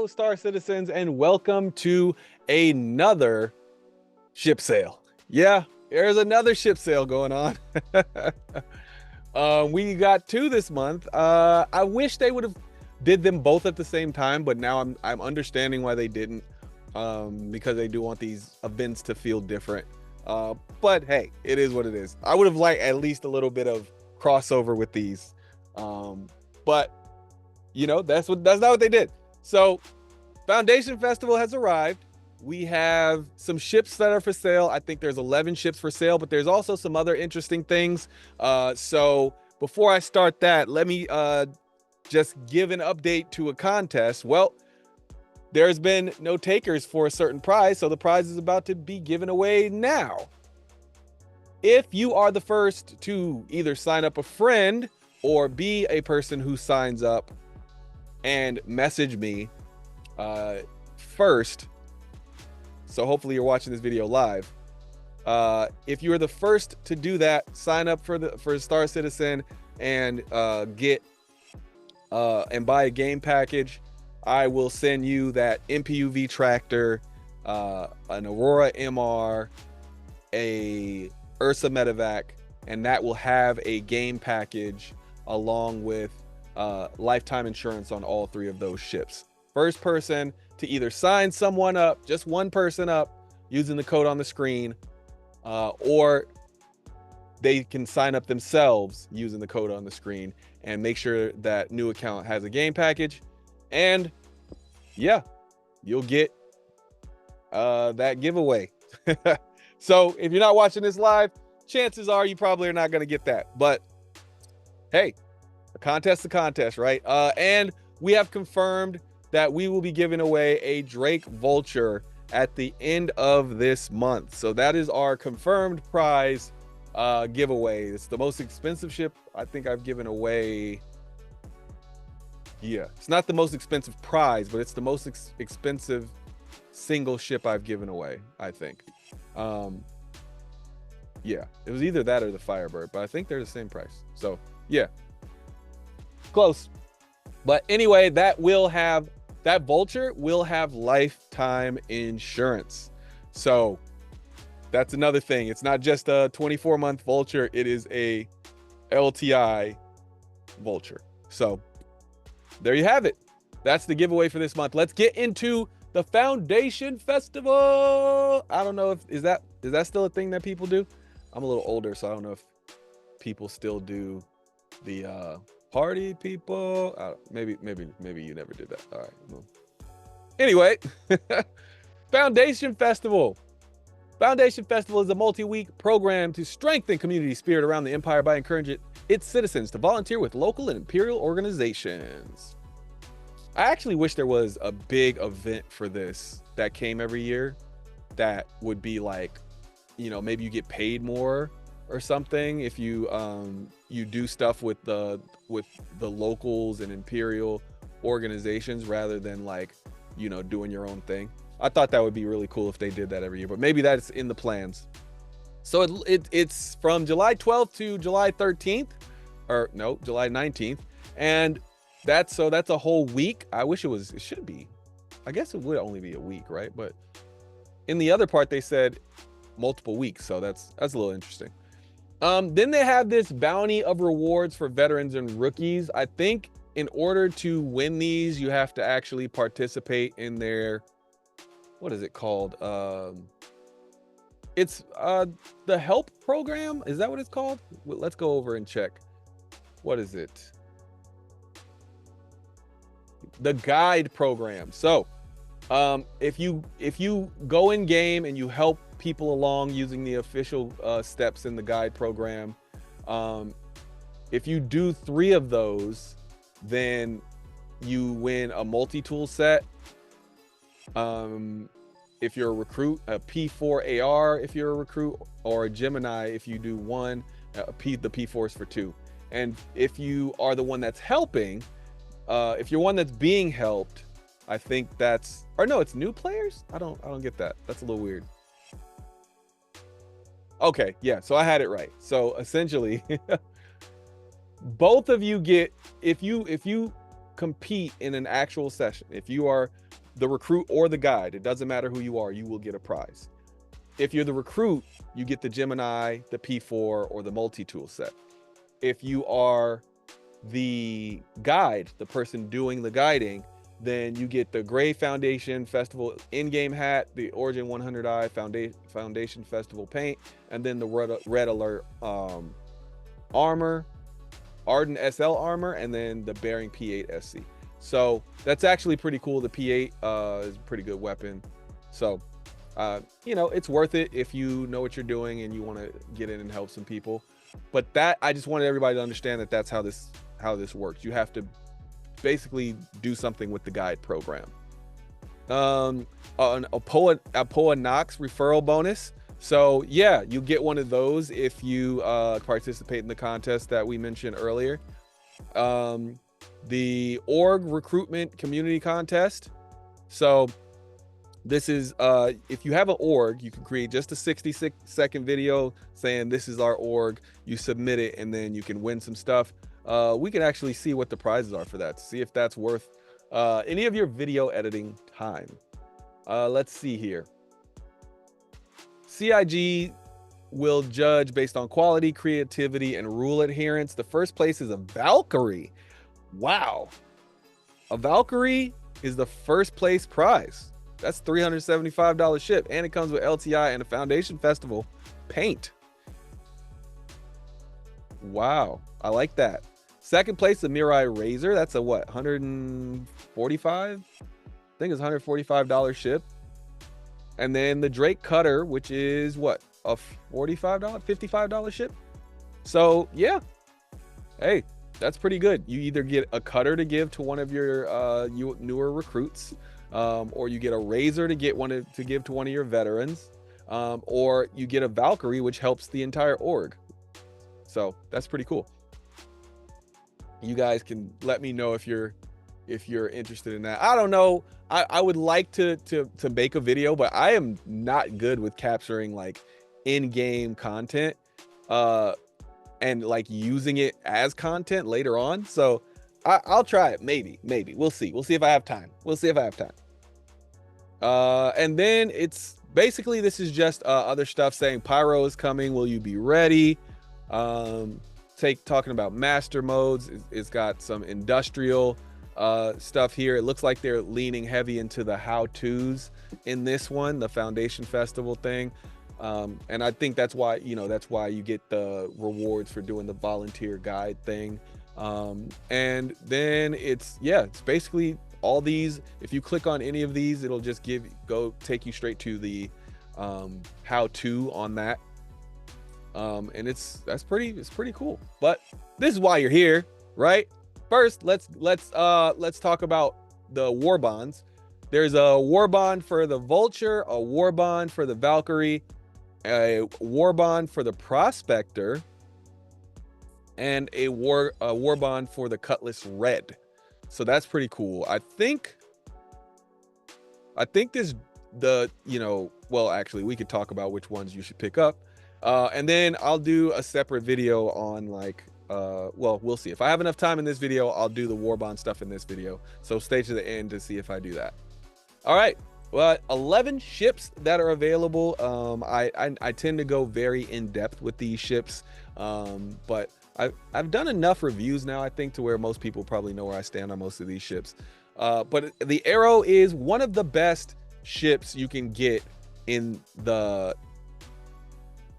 Hello, Star Citizens, and welcome to another ship sale. Yeah, there's another ship sale going on. We got two this month. I wish they would have did them both at the same time, but now I'm understanding why they didn't, because they do want these events to feel different. But hey, it is what it is. I would have liked at least a little bit of crossover with these, but you know that's not what they did. So Foundation Festival has arrived. We have some ships that are for sale. I think there's 11 ships for sale, but there's also some other interesting things. So before I start that, let me just give an update to a contest. Well, there's been no takers for a certain prize, so the prize is about to be given away now. If you are the first to either sign up a friend or be a person who signs up and message me first, so hopefully you're watching this video live. If you are the first to do that, sign up for Star Citizen and get and buy a game package, I will send you that MPUV tractor, an Aurora MR, a Ursa Medevac, and that will have a game package along with lifetime insurance on all three of those ships. First person to either sign someone up, just one person up, using the code on the screen, or they can sign up themselves using the code on the screen and make sure that new account has a game package. And yeah, you'll get that giveaway. So if you're not watching this live, chances are you probably are not going to get that. But hey, a contest, right? And we have confirmed that we will be giving away a Drake Vulture at the end of this month. So that is our confirmed prize giveaway. It's the most expensive ship I think I've given away. Yeah, it's not the most expensive prize, but it's the most expensive single ship I've given away, I think. Yeah, it was either that or the Firebird, but I think they're the same price. So yeah, close. But anyway, that Vulture will have lifetime insurance. So that's another thing. It's not just a 24-month Vulture. It is a LTI Vulture. So there you have it. That's the giveaway for this month. Let's get into the Foundation Festival. I don't know is that still a thing that people do? I'm a little older, so I don't know if people still do the party people. Maybe you never did that. All right. Well. Anyway, Foundation Festival. Foundation Festival is a multi-week program to strengthen community spirit around the Empire by encouraging its citizens to volunteer with local and imperial organizations. I actually wish there was a big event for this that came every year that would be like, you know, maybe you get paid more or something if you you do stuff with the locals and imperial organizations rather than like, you know, doing your own thing. I thought that would be really cool if they did that every year, but maybe that's in the plans. So it's from July 12th to July 13th, or no, July 19th, and that's a whole week. I wish it should be. I guess it would only be a week, right? But in the other part they said multiple weeks, so that's a little interesting. Then they have this bounty of rewards for veterans and rookies. I think in order to win these, you have to actually participate in their, what is it called? It's the help program. Is that what it's called? Well, let's go over and check. What is it? The guide program. So if you go in game and you help people along using the official steps in the guide program, if you do 3 of those, then you win a multi-tool set. If you're a recruit, a P4 AR if you're a recruit, or a Gemini if you do 1, the P4 is for 2. And if you are the one that's helping, if you're one that's being helped, I think that's, or no, it's new players. I don't get that. That's a little weird. Okay, yeah, so I had it right. So essentially, both of you get, if you compete in an actual session, if you are the recruit or the guide, it doesn't matter who you are, you will get a prize. If you're the recruit, you get the Gemini, the P4, or the multi-tool set. If you are the guide, the person doing the guiding, then you get the Gray Foundation Festival in-game hat, the Origin 100i Foundation Festival paint, and then the Red Alert armor, Arden SL armor, and then the Bearing P8 SC. So that's actually pretty cool. The P8 is a pretty good weapon. So, you know, it's worth it if you know what you're doing and you want to get in and help some people. But that, I just wanted everybody to understand that that's how this works. You have to basically do something with the guide program. A Poa Nox referral bonus. So yeah, you get one of those if you participate in the contest that we mentioned earlier. The org recruitment community contest. So this is if you have an org, you can create just a 66-second video saying this is our org. You submit it, and then you can win some stuff. We can actually see what the prizes are for that, to see if that's worth any of your video editing time. Let's see here. CIG will judge based on quality, creativity, and rule adherence. The first place is a Valkyrie. Wow. A Valkyrie is the first place prize. That's $375 ship, and it comes with LTI and a Foundation Festival paint. Wow, I like that. Second place, the Mirai Razor. That's a what, 145? I think it's $145 ship. And then the Drake Cutter, which is what, a $45, $55 ship. So yeah, hey, that's pretty good. You either get a cutter to give to one of your newer recruits, or you get a razor to give to one of your veterans, or you get a Valkyrie, which helps the entire org. So that's pretty cool. You guys can let me know if you're interested in that. I don't know. I would like to make a video, but I am not good with capturing like in-game content and like using it as content later on. So I'll try it. Maybe we'll see if I have time. And then it's basically, this is just other stuff saying Pyro is coming. Will you be ready? Talking about master modes. It's got some industrial stuff here. It looks like they're leaning heavy into the how-tos in this one, the Foundation Festival thing. And I think that's why, that's why you get the rewards for doing the volunteer guide thing. And then it's basically all these. If you click on any of these, it'll just take you straight to the how-to on that. And it's pretty cool. But this is why you're here, right? First, let's talk about the war bonds. There's a war bond for the Vulture, a war bond for the Valkyrie, a war bond for the Prospector, and a war bond for the Cutless Red. So that's pretty cool. I think well, actually, we could talk about which ones you should pick up. And then I'll do a separate video on well, we'll see. If I have enough time in this video, I'll do the Warbond stuff in this video. So stay to the end to see if I do that. All right. Well, 11 ships that are available. I tend to go very in depth with these ships. But I've done enough reviews now, I think, to where most people probably know where I stand on most of these ships. But the Arrow is one of the best ships you can get in the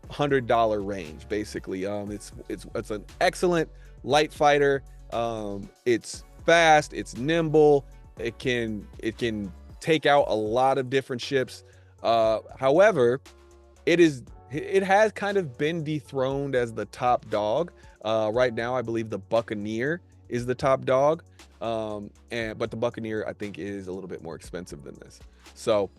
$100 range. Basically, it's an excellent light fighter. It's fast, it's nimble, it can take out a lot of different ships. However, it has kind of been dethroned as the top dog. Right now I believe the Buccaneer is the top dog, but the Buccaneer I think is a little bit more expensive than this. So,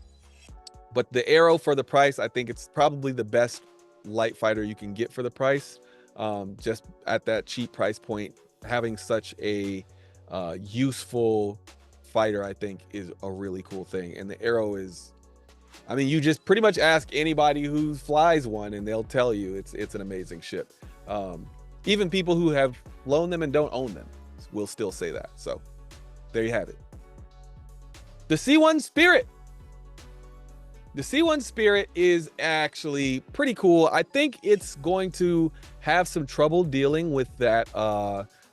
but the Arrow, for the price, I think it's probably the best light fighter you can get for the price. Just at that cheap price point, having such a useful fighter, I think, is a really cool thing. And the Arrow is, I mean, you just pretty much ask anybody who flies one and they'll tell you it's an amazing ship. Even people who have flown them and don't own them will still say that. So there you have it. The C1 Spirit. The C1 Spirit is actually pretty cool. I think it's going to have some trouble dealing with that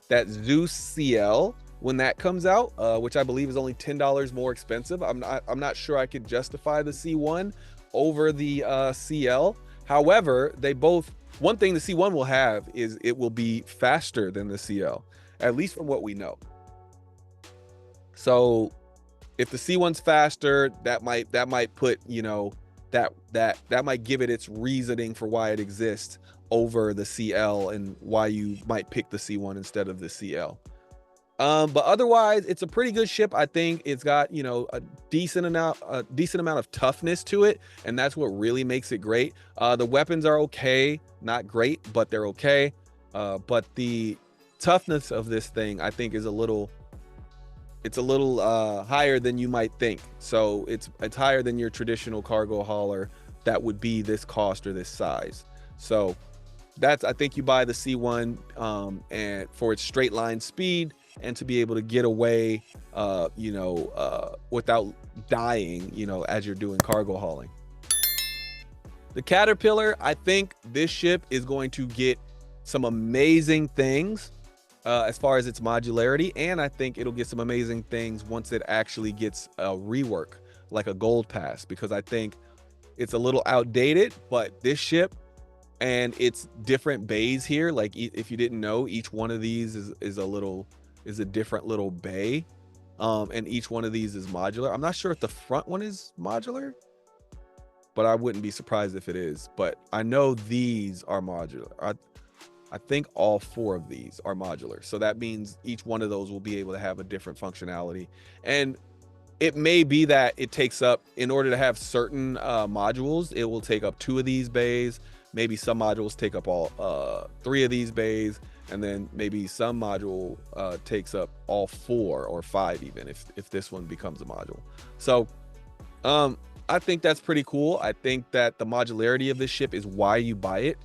that Zeus CL when that comes out, which I believe is only $10 more expensive. I'm not sure I could justify the C1 over the CL. However, they both, one thing the C1 will have is it will be faster than the CL, at least from what we know. So if the C1's faster, that might put, you know, that might give it its reasoning for why it exists over the CL and why you might pick the C1 instead of the CL. But otherwise, it's a pretty good ship. I think it's got, you know, a decent amount of toughness to it, and that's what really makes it great. The weapons are okay, not great, but they're okay. But the toughness of this thing, I think, is a little higher than you might think. So it's higher than your traditional cargo hauler that would be this cost or this size. So that's, I think you buy the C1 and for its straight line speed and to be able to get away, you know, without dying, you know, as you're doing cargo hauling. The Caterpillar, I think this ship is going to get some amazing things as far as its modularity, and I think it'll get some amazing things once it actually gets a rework, like a gold pass, because I think it's a little outdated. But this ship and its different bays here, like if you didn't know, each one of these is a different little bay, and each one of these is modular. I'm not sure if the front one is modular, but I wouldn't be surprised if it is. But I know these are modular. I think all 4 of these are modular. So that means each one of those will be able to have a different functionality. And it may be that it takes up, in order to have certain modules, it will take up 2 of these bays. Maybe some modules take up all 3 of these bays. And then maybe some module takes up all 4 or 5 even, if this one becomes a module. So I think that's pretty cool. I think that the modularity of this ship is why you buy it.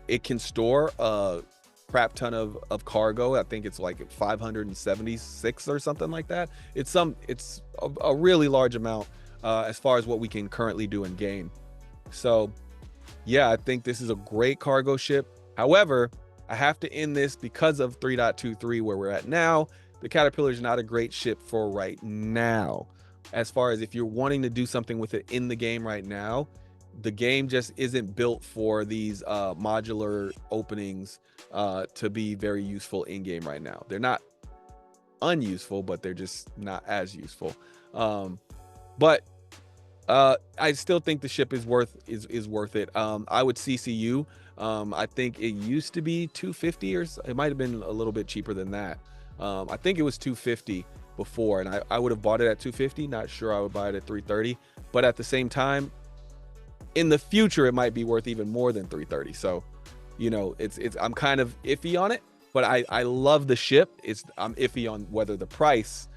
It can store a crap ton of cargo. I think it's like 576 or something like that. It's a really large amount as far as what we can currently do in game. So yeah, I think this is a great cargo ship. However, I have to end this because of 3.23 where we're at now. The Caterpillar is not a great ship for right now. As far as if you're wanting to do something with it in the game right now, the game just isn't built for these modular openings to be very useful in game right now. They're not unuseful, but they're just not as useful. But I still think the ship is worth it. I would CCU. I think it used to be 250, or it might have been a little bit cheaper than that. I think it was 250 before, and I would have bought it at 250. Not sure I would buy it at 330, but at the same time, in the future, it might be worth even more than 330. So, you know, I'm kind of iffy on it, but I love the ship. I'm iffy on whether the price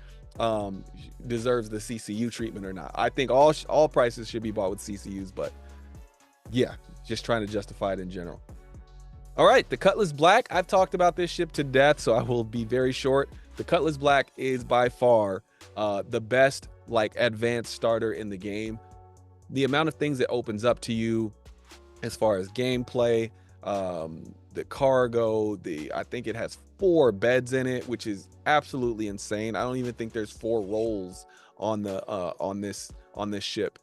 deserves the CCU treatment or not. I think all prices should be bought with CCUs, but yeah, just trying to justify it in general. All right, the Cutless Black. I've talked about this ship to death, so I will be very short. The Cutless Black is by far the best like advanced starter in the game. The amount of things it opens up to you as far as gameplay, the cargo, I think it has 4 beds in it, which is absolutely insane. I don't even think there's 4 rolls on the on this ship.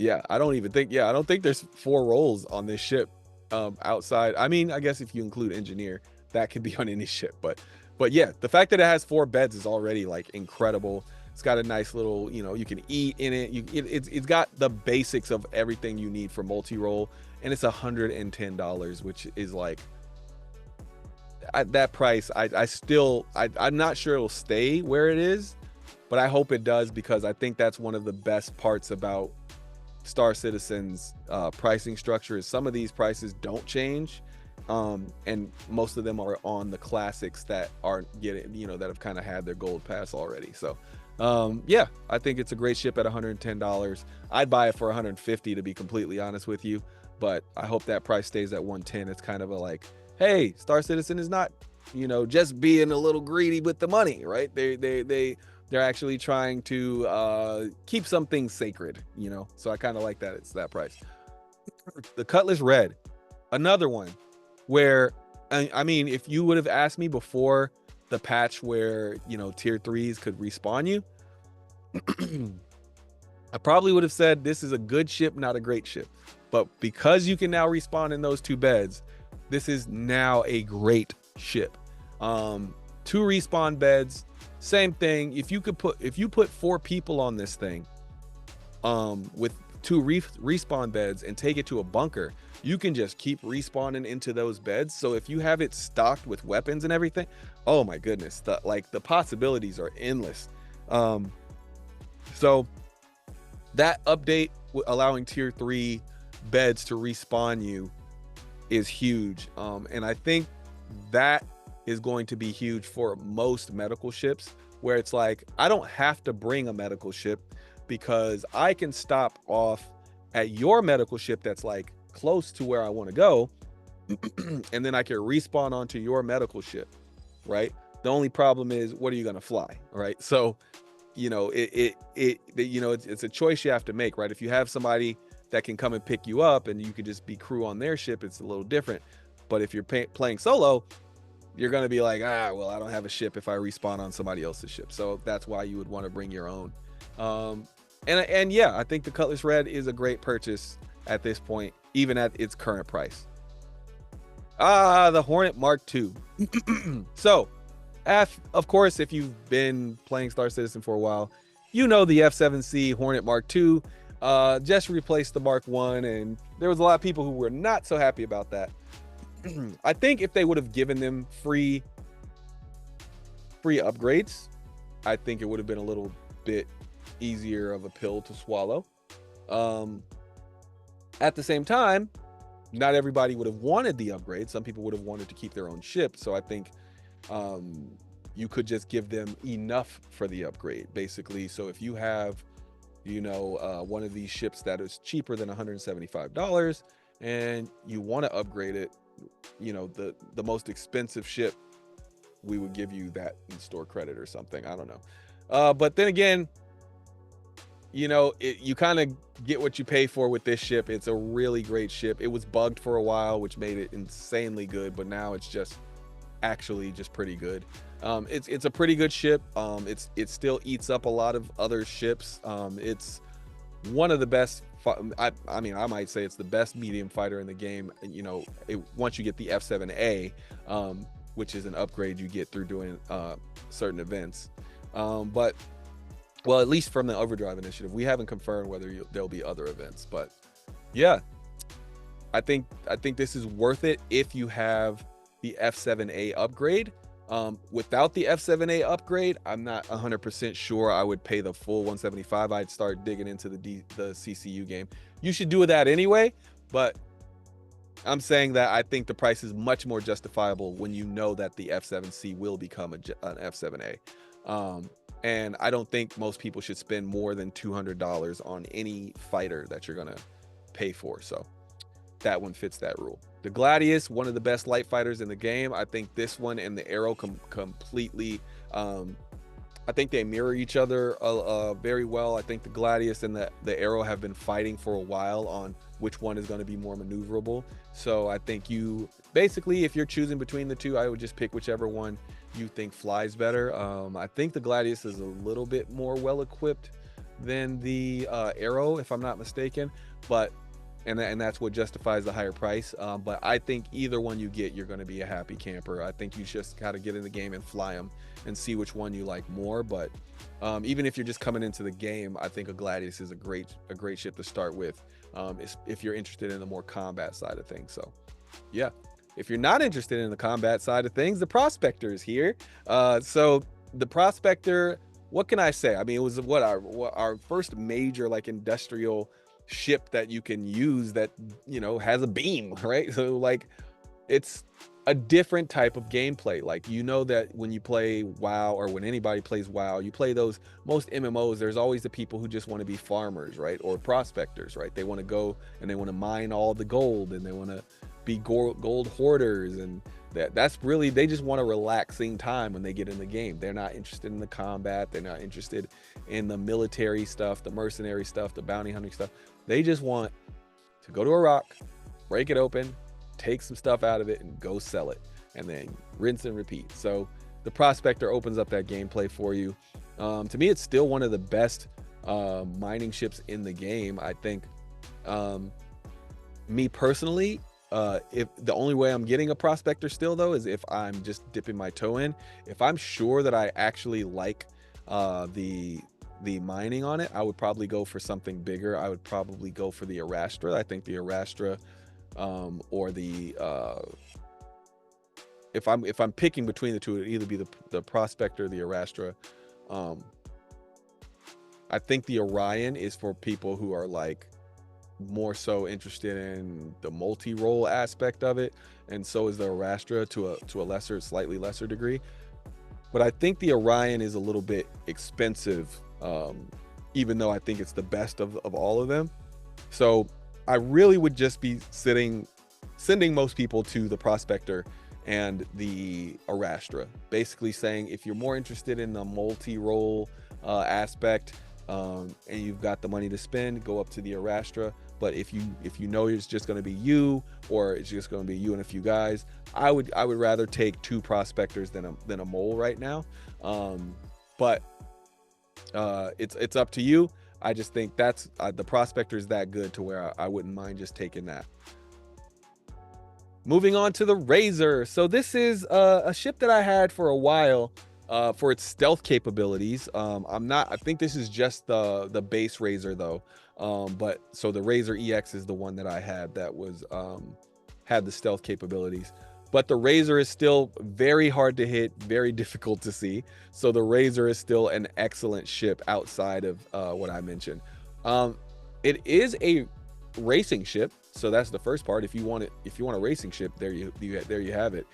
Yeah, I don't think there's 4 rolls on this ship outside. I mean, I guess if you include engineer, that could be on any ship, but yeah, the fact that it has 4 beds is already like incredible. It's got a nice little, you know, you can eat in it. It's got the basics of everything you need for multi-role, and it's $110, which is like, at that price, I'm not sure it'll stay where it is, but I hope it does, because I think that's one of the best parts about Star Citizen's pricing structure is some of these prices don't change, and most of them are on the classics that aren't getting, you know, that have kind of had their gold pass already. So yeah, I think it's a great ship at $110. I'd buy it for $150 to be completely honest with you, but I hope that price stays at $110. It's kind of a like, hey, Star Citizen is not just being a little greedy with the money, right? They're actually trying to keep some things sacred, So I kind of like that it's that price. The Cutless Red, another one where, I mean, if you would have asked me before the patch where, tier 3s could respawn you, I probably would have said this is a good ship, not a great ship. But because you can now respawn in those 2 beds, this is now a great ship. 2 respawn beds, same thing. If you put 4 people on this thing, with 2 respawn beds and take it to a bunker, you can just keep respawning into those beds. So if you have it stocked with weapons and everything, oh my goodness, the possibilities are endless. So that update allowing tier 3 beds to respawn you is huge. And I think that is going to be huge for most medical ships, where it's like, I don't have to bring a medical ship because I can stop off at your medical ship that's like close to where I want to go, and then I can respawn onto your medical ship, right? The only problem is, what are you going to fly, right? So it's a choice you have to make, right? If you have somebody that can come and pick you up and you could just be crew on their ship, it's a little different. But if you're playing solo, you're going to be like, well, I don't have a ship if I respawn on somebody else's ship. So that's why you would want to bring your own. And yeah, I think the Cutless Red is a great purchase at this point, even at its current price. The Hornet Mark II. So, of course, if you've been playing Star Citizen for a while, the F7C Hornet Mark II just replaced the Mark I, and there was a lot of people who were not so happy about that. I think if they would have given them free upgrades, I think it would have been a little bit easier of a pill to swallow. At the same time, not everybody would have wanted the upgrade. Some people would have wanted to keep their own ship. So I think you could just give them enough for the upgrade, basically. So if you have, one of these ships that is cheaper than $175 and you want to upgrade it, the most expensive ship, we would give you that in store credit or something. I don't know. But then again, you kind of get what you pay for with this ship. It's a really great ship. It was bugged for a while, which made it insanely good, but now it's just actually just pretty good. It's a pretty good ship. It still eats up a lot of other ships. It's one of the best. I might say it's the best medium fighter in the game. Once you get the F7A, which is an upgrade you get through doing certain events. But well, at least from the Overdrive initiative, we haven't confirmed whether there'll be other events. But yeah, I think this is worth it if you have the F7A upgrade. Without the F7A upgrade, I'm not 100% sure I would pay the full 175. I'd start digging into the CCU game. You should do that anyway, but I'm saying that I think the price is much more justifiable when you know that the F7C will become an F7A. And I don't think most people should spend more than $200 on any fighter that you're going to pay for. So that one fits that rule. The Gladius, one of the best light fighters in the game. I think this one and the Arrow completely, I think they mirror each other very well. I think the Gladius and the Arrow have been fighting for a while on which one is going to be more maneuverable. So I think basically, if you're choosing between the two, I would just pick whichever one you think flies better. I think the Gladius is a little bit more well-equipped than the Arrow, if I'm not mistaken, but and that's what justifies the higher price. But I think either one you get, you're going to be a happy camper. I think you just got to get in the game and fly them and see which one you like more. But even if you're just coming into the game, I think a Gladius is a great ship to start with, if you're interested in the more combat side of things. So yeah, if you're not interested in the combat side of things, the Prospector is here. So the Prospector, what can I say? I mean, it was our first major industrial ship that you can use that has a beam, right? So it's a different type of gameplay. That when you play WoW, or when anybody plays WoW, you play most MMOs, there's always the people who just want to be farmers, right? Or prospectors, right? They want to go and they want to mine all the gold, and they want to be gold hoarders, and That's really, they just want a relaxing time when they get in the game. They're not interested in the combat. They're not interested in the military stuff, the mercenary stuff, the bounty hunting stuff. They just want to go to a rock, break it open, take some stuff out of it, and go sell it, and then rinse and repeat. So the Prospector opens up that gameplay for you. To me, it's still one of the best mining ships in the game. I think, me personally, if the only way I'm getting a Prospector still though is if I'm just dipping my toe in. If I'm sure that I actually like the mining on it, I would probably go for something bigger. I would probably go for the Arastra. I think the Arastra, or the if I'm picking between the two, it would either be the Prospector or the Arastra. I think the Orion is for people who are like more so interested in the multi-role aspect of it, and so is the Arastra to a slightly lesser degree. But I think the Orion is a little bit expensive, even though I think it's the best of all of them. So I really would just be sending most people to the Prospector and the Arastra, basically saying, if you're more interested in the multi-role aspect, and you've got the money to spend, go up to the Arastra. But if you know it's just going to be you, or it's just going to be you and a few guys, I would rather take 2 Prospectors than a mole right now. But it's up to you. I just think that's the Prospector is that good to where I wouldn't mind just taking that. Moving on to the Razor. So this is a ship that I had for a while for its stealth capabilities. I think this is just the base Razor though. But so the Razor EX is the one that I had that was had the stealth capabilities. But the Razor is still very hard to hit, very difficult to see. So the Razor is still an excellent ship outside of what I mentioned. It is a racing ship, so that's the first part. If you want a racing ship, there you have it.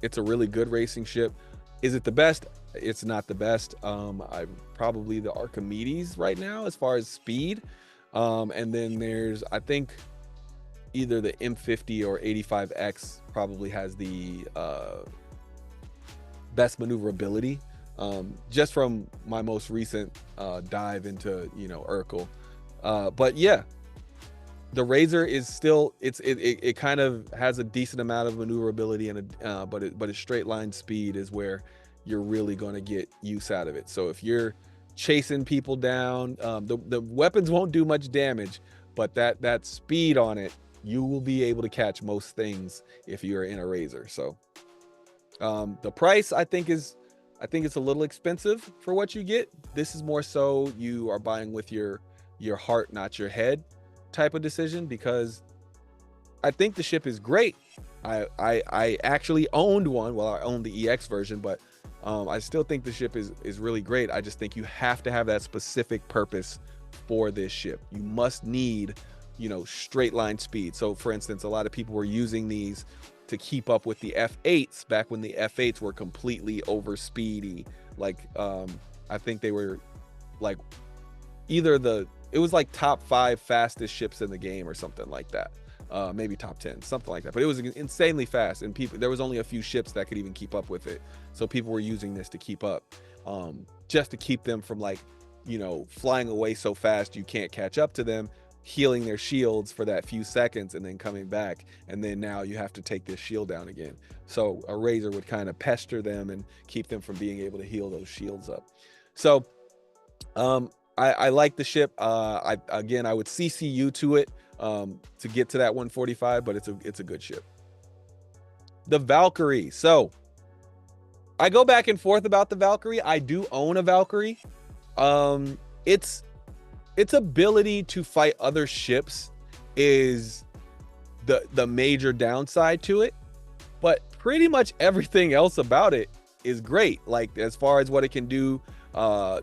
It's a really good racing ship. Is it the best? It's not the best. I'm probably the Archimedes right now as far as speed. And then there's, I think, either the M50 or 85X probably has the best maneuverability, just from my most recent dive into Urkel. But yeah, the Razor is still, it kind of has a decent amount of maneuverability, and but its straight line speed is where you're really going to get use out of it. So if you're chasing people down, the weapons won't do much damage, but that speed on it, you will be able to catch most things if you're in a Razor. So the price, I think it's a little expensive for what you get. This is more so you are buying with your heart, not your head type of decision, because I think the ship is great. I actually owned one. Well, I owned the EX version, but I still think the ship is really great. I just think you have to have that specific purpose for this ship. You must need, straight line speed. So for instance, a lot of people were using these to keep up with the F8s back when the F8s were completely over speedy. Like, I think they were like it was like top 5 fastest ships in the game or something like that. Maybe top 10, something like that. But it was insanely fast, and there was only a few ships that could even keep up with it. So people were using this to keep up, just to keep them from flying away so fast you can't catch up to them, healing their shields for that few seconds, and then coming back, and then now you have to take this shield down again. So a Razor would kind of pester them and keep them from being able to heal those shields up. So I like the ship. I would CC you to it to get to that 145, but it's a good ship. The Valkyrie. So I go back and forth about the Valkyrie. I do own a Valkyrie. Its ability to fight other ships is the major downside to it, but pretty much everything else about it is great. Like, as far as what it can do to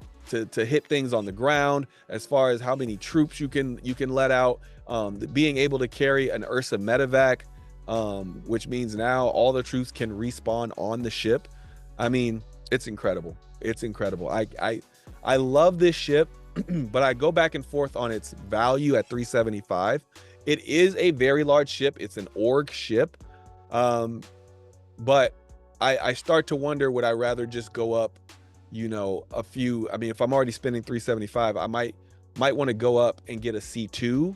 hit things on the ground, as far as how many troops you can let out, being able to carry an Ursa medevac, which means now all the troops can respawn on the ship. I mean, it's incredible. It's incredible. I love this ship, but I go back and forth on its value at 375. It is a very large ship. It's an org ship. but I start to wonder, would I rather just go up, you know, a few? I mean, if I'm already spending 375, I might want to go up and get a C2,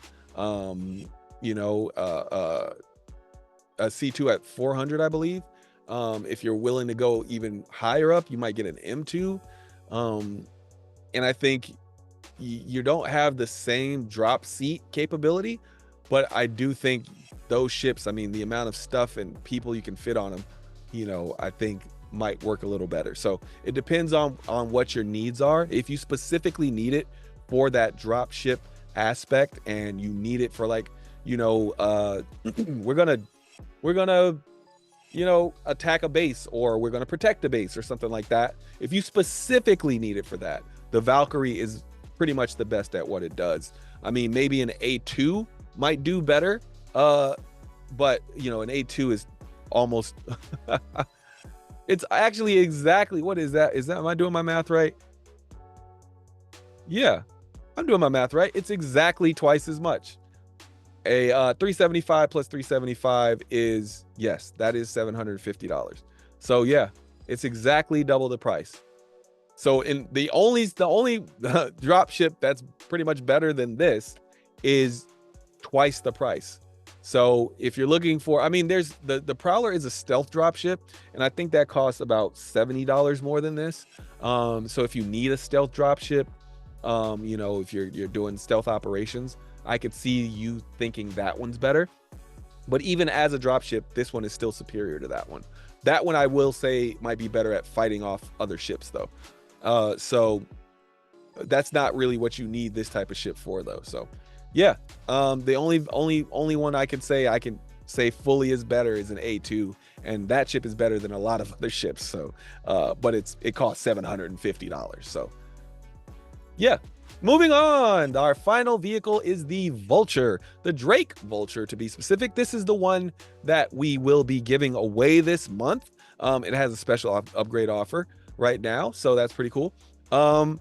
you know, a C2 at 400, I believe. If you're willing to go even higher up, you might get an M2. And I think you don't have the same drop seat capability, but I do think those ships, I mean, the amount of stuff and people you can fit on them, you know, I think might work a little better. So it depends on what your needs are. If you specifically need it for that drop ship aspect, and you need it for, like, you know, we're gonna you know, attack a base, or we're gonna protect a base or something like that. If you specifically need it for that, the Valkyrie is pretty much the best at what it does. I mean, maybe an A2 might do better, but you know, an A2 is almost it's actually exactly, what is that? Am I doing my math right? Yeah, I'm doing my math right. It's exactly twice as much. A 375 plus 375 is, yes, that is $750. So yeah, it's exactly double the price. So in the only drop ship that's pretty much better than this is twice the price. So if you're looking for, I mean, there's the Prowler is a stealth drop ship, and I think that costs about $70 more than this. So if you need a stealth drop ship, you know, if you're doing stealth operations, I could see you thinking that one's better. But even as a drop ship, this one is still superior to that one. That one, I will say, might be better at fighting off other ships though. So that's not really what you need this type of ship for though. So yeah, the only one I can say fully is better is an A2, and that ship is better than a lot of other ships. So but it costs $750. So yeah. Moving on, our final vehicle is the Vulture, the Drake Vulture to be specific. This is the one that we will be giving away this month. It has a special upgrade offer right now, so that's pretty cool. What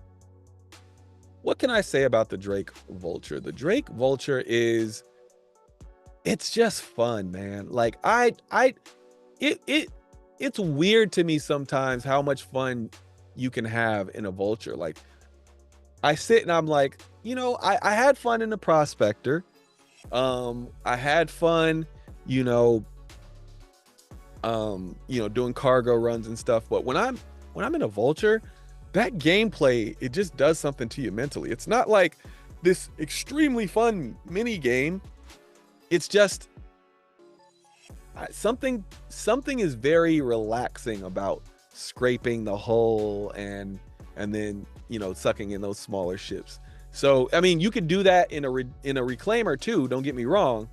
can I say about the Drake Vulture? The Drake Vulture it's just fun, man. Like it's weird to me sometimes how much fun you can have in a Vulture. Like, I sit and I'm like, you know, I had fun in the Prospector. I had fun, you know, doing cargo runs and stuff. But when I'm in a Vulture, that gameplay, it just does something to you mentally. It's not like this extremely fun mini game. It's just something is very relaxing about scraping the hull and then, you know, sucking in those smaller ships. So I mean, you could do that in a reclaimer too, don't get me wrong,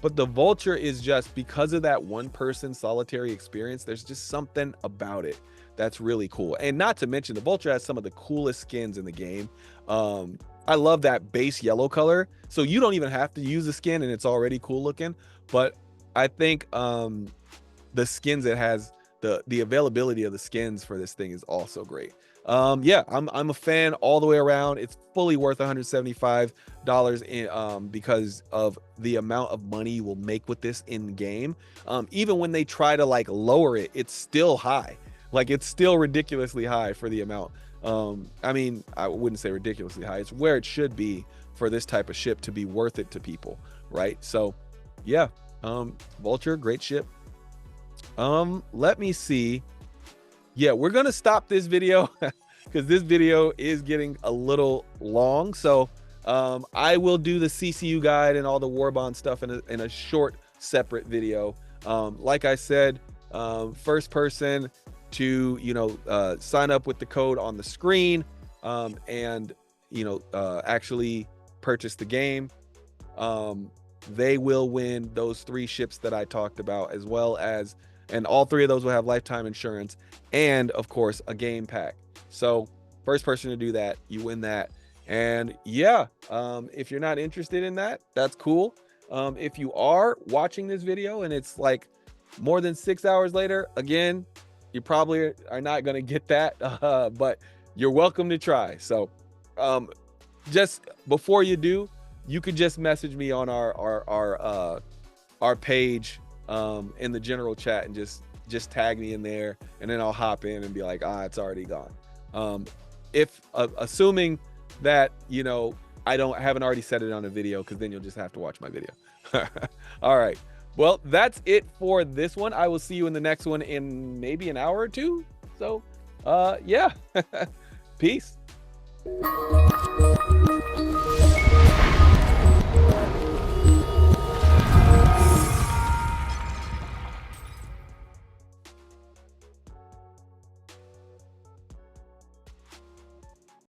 but the Vulture is just, because of that one person solitary experience, there's just something about it that's really cool. And not to mention, the Vulture has some of the coolest skins in the game. I love that base yellow color, so you don't even have to use the skin and it's already cool looking. But I think the skins it has, the availability of the skins for this thing is also great. Yeah, I'm a fan all the way around. It's fully worth $175 because of the amount of money you will make with this in game. Even when they try to like lower it, it's still high. Like, it's still ridiculously high for the amount. I mean, I wouldn't say ridiculously high. It's where it should be for this type of ship to be worth it to people, right? So yeah, Vulture, great ship. Let me see. Yeah, we're gonna stop this video because this video is getting a little long. So I will do the CCU guide and all the Warbond stuff in a short separate video. Like I said, first person to, you know, sign up with the code on the screen and, you know, actually purchase the game, they will win those 3 ships that I talked about, as well as, and all 3 of those will have lifetime insurance and of course a game pack. So first person to do that, you win that. And yeah, if you're not interested in that, that's cool. If you are watching this video and it's like more than 6 hours later, again, you probably are not going to get that, but you're welcome to try. So just before you do, you could just message me on our page in the general chat and just tag me in there, and then I'll hop in and be like, it's already gone. If assuming that, you know, I haven't already said it on a video, because then you'll just have to watch my video. All right. Well, that's it for this one. I will see you in the next one in maybe an hour or two. So, yeah. Peace.